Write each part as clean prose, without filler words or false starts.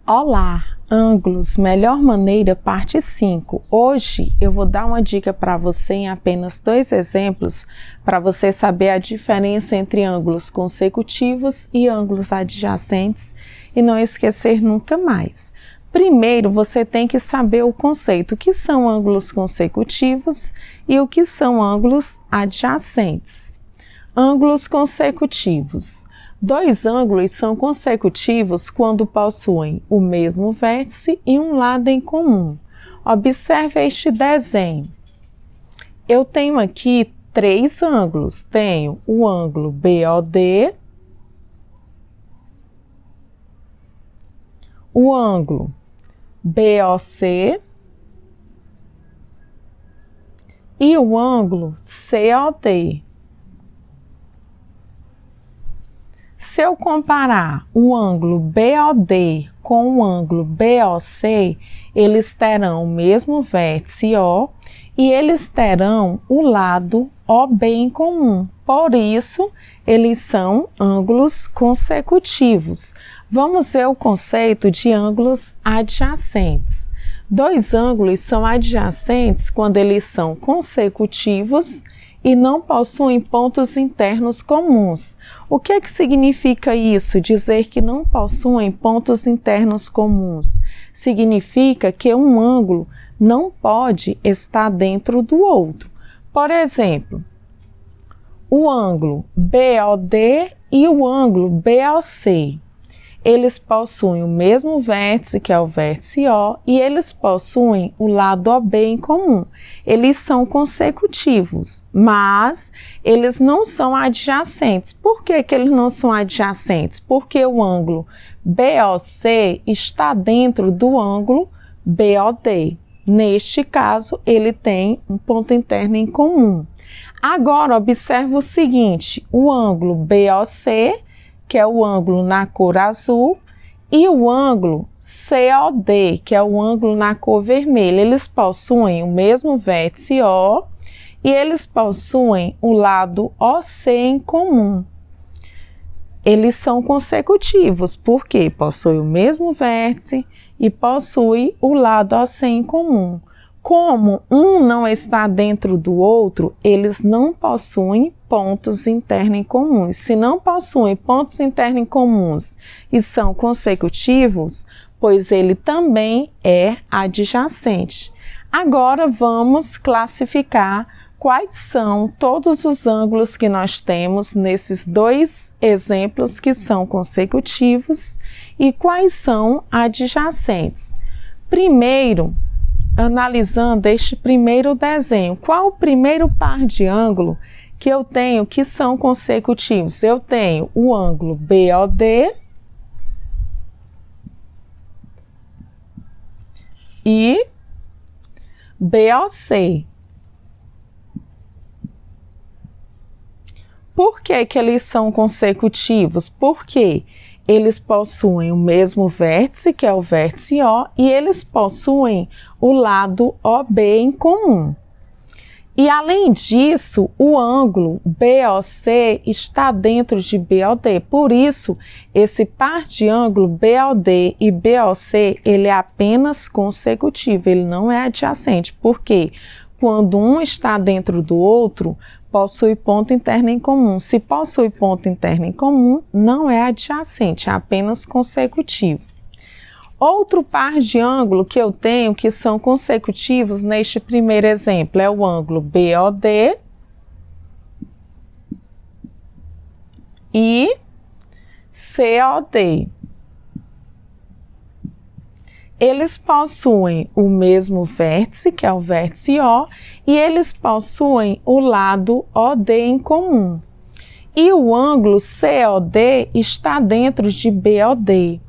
Olá, ângulos, melhor maneira, parte 5. Hoje eu vou dar uma dica para você em apenas 2 exemplos para você saber a diferença entre ângulos consecutivos e ângulos adjacentes e não esquecer nunca mais. Primeiro, você tem que saber o conceito, o que são ângulos consecutivos e o que são ângulos adjacentes. Ângulos consecutivos. 2 ângulos são consecutivos quando possuem o mesmo vértice e um lado em comum. Observe este desenho. Eu tenho aqui 3 ângulos. Tenho o ângulo BOD, o ângulo BOC e o ângulo COD. Se eu comparar o ângulo BOD com o ângulo BOC, eles terão o mesmo vértice O e eles terão o lado OB em comum. Por isso, eles são ângulos consecutivos. Vamos ver o conceito de ângulos adjacentes. 2 ângulos são adjacentes quando eles são consecutivos e não possuem pontos internos comuns. O que significa isso? Dizer que não possuem pontos internos comuns. Significa que um ângulo não pode estar dentro do outro. Por exemplo, o ângulo BOD e o ângulo BOC. Eles possuem o mesmo vértice, que é o vértice O, e eles possuem o lado OB em comum. Eles são consecutivos, mas eles não são adjacentes. Por que eles não são adjacentes? Porque o ângulo BOC está dentro do ângulo BOD. Neste caso, ele tem um ponto interno em comum. Agora, observe o seguinte, o ângulo BOC, que é o ângulo na cor azul, e o ângulo COD, que é o ângulo na cor vermelha. Eles possuem o mesmo vértice O e eles possuem o lado OC em comum. Eles são consecutivos, porque possuem o mesmo vértice e possuem o lado OC em comum. Como um não está dentro do outro, eles não possuem pontos internos em comuns. Se não possuem pontos internos em comuns e são consecutivos, pois ele também é adjacente. Agora vamos classificar quais são todos os ângulos que nós temos nesses 2 exemplos que são consecutivos e quais são adjacentes. Primeiro, analisando este primeiro desenho, qual o primeiro par de ângulo que eu tenho que são consecutivos? Eu tenho o ângulo BOD e BOC. Por que eles são consecutivos? Porque eles possuem o mesmo vértice, que é o vértice O, e eles possuem o lado OB em comum. E além disso, o ângulo BOC está dentro de BOD. Por isso, esse par de ângulo BOD e BOC, ele é apenas consecutivo, ele não é adjacente. Porque quando um está dentro do outro, possui ponto interno em comum. Se possui ponto interno em comum, não é adjacente, é apenas consecutivo. Outro par de ângulo que eu tenho que são consecutivos neste primeiro exemplo é o ângulo BOD e COD. Eles possuem o mesmo vértice, que é o vértice O, e eles possuem o lado OD em comum. E o ângulo COD está dentro de BOD.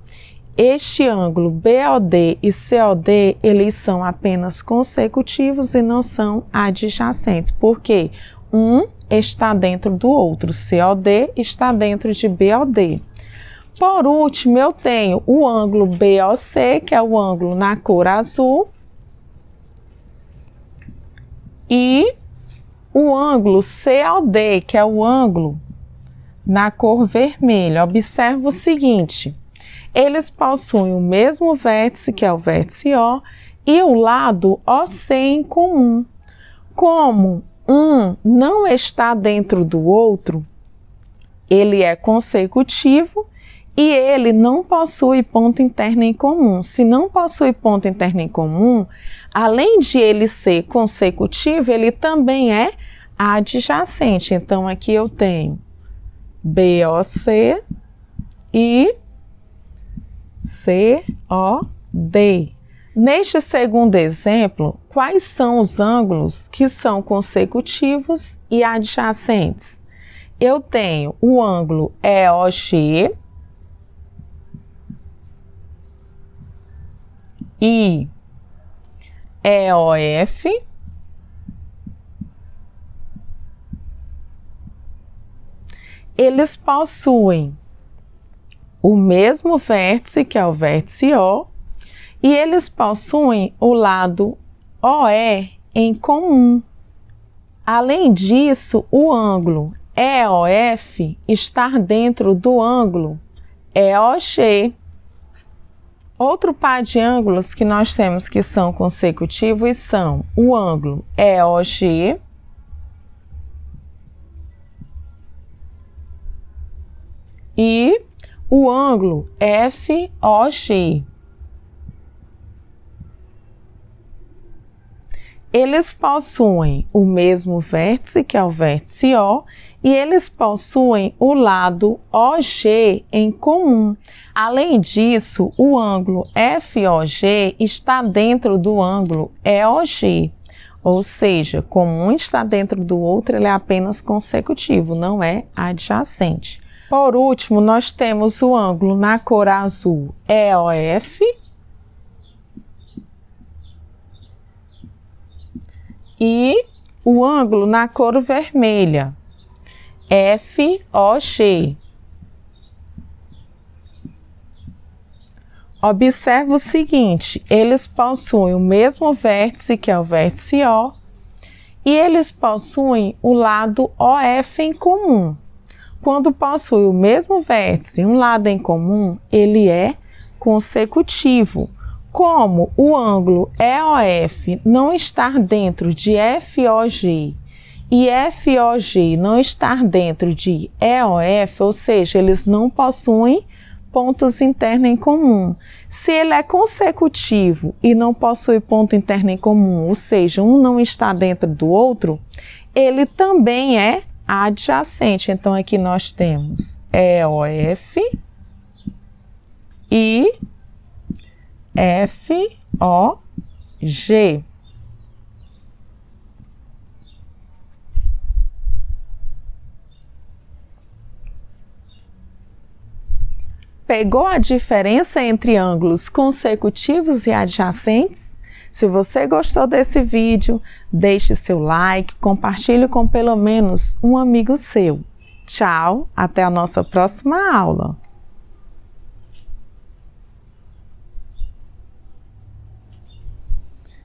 Este ângulo BOD e COD, eles são apenas consecutivos e não são adjacentes, porque um está dentro do outro, COD está dentro de BOD. Por último, eu tenho o ângulo BOC, que é o ângulo na cor azul, e o ângulo COD, que é o ângulo na cor vermelha. Observe o seguinte, eles possuem o mesmo vértice, que é o vértice O, e o lado OC em comum. Como um não está dentro do outro, ele é consecutivo e ele não possui ponto interno em comum. Se não possui ponto interno em comum, além de ele ser consecutivo, ele também é adjacente. Então, aqui eu tenho BOC e COD. Neste segundo exemplo, quais são os ângulos que são consecutivos e adjacentes? Eu tenho o ângulo EOG e EOF. Eles possuem o mesmo vértice, que é o vértice O, e eles possuem o lado OE em comum. Além disso, o ângulo EOF está dentro do ângulo EOG. Outro par de ângulos que nós temos que são consecutivos são o ângulo EOG e o ângulo FOG. Eles possuem o mesmo vértice, que é o vértice O, e eles possuem o lado OG em comum. Além disso, o ângulo FOG está dentro do ângulo EOG, ou seja, como um está dentro do outro, ele é apenas consecutivo, não é adjacente. Por último, nós temos o ângulo na cor azul EOF e o ângulo na cor vermelha FOG. Observe o seguinte, eles possuem o mesmo vértice, que é o vértice O, e eles possuem o lado OF em comum. Quando possui o mesmo vértice e um lado em comum, ele é consecutivo. Como o ângulo EOF não está dentro de FOG e FOG não está dentro de EOF, ou seja, eles não possuem pontos internos em comum. Se ele é consecutivo e não possui ponto interno em comum, ou seja, um não está dentro do outro, ele também é adjacente. Então, aqui nós temos EOF e FOG. Pegou a diferença entre ângulos consecutivos e adjacentes? Se você gostou desse vídeo, deixe seu like, compartilhe com pelo menos um amigo seu. Tchau, até a nossa próxima aula.